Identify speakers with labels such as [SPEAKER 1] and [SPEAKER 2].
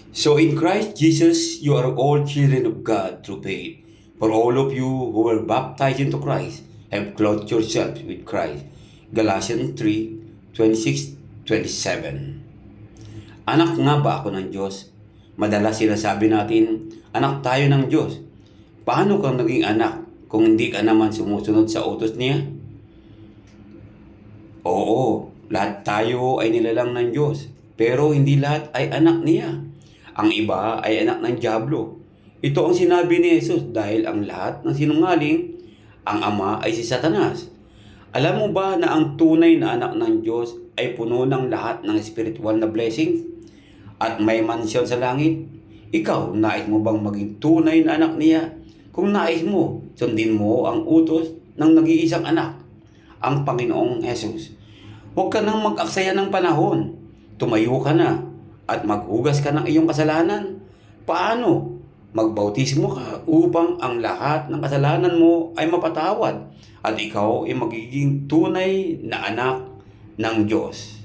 [SPEAKER 1] So in Christ Jesus, you are all children of God through faith. For all of you who were baptized into Christ have clothed yourselves with Christ. Galatians 3:26-27. Anak nga ba ako ng Diyos? Madalas sinasabi natin, anak tayo ng Diyos. Paano kang naging anak kung hindi ka naman sumusunod sa utos niya? Oo, lahat tayo ay nilalang ng Diyos, pero hindi lahat ay anak niya. Ang iba ay anak ng Diablo. Ito ang sinabi ni Jesus dahil ang lahat ng sinungaling, ang ama ay si Satanas. Alam mo ba na ang tunay na anak ng Diyos ay puno ng lahat ng spiritual na blessings at may mansyon sa langit? Ikaw, nais mo bang maging tunay na anak niya? Kung nais mo, sundin mo ang utos ng nag-iisang anak, ang Panginoong Jesus. Huwag ka nang mag-aksaya ng panahon. Tumayo ka na at maghugas ka ng iyong kasalanan. Paano? Magbautismo ka upang ang lahat ng kasalanan mo ay mapatawad at ikaw ay magiging tunay na anak ng Diyos.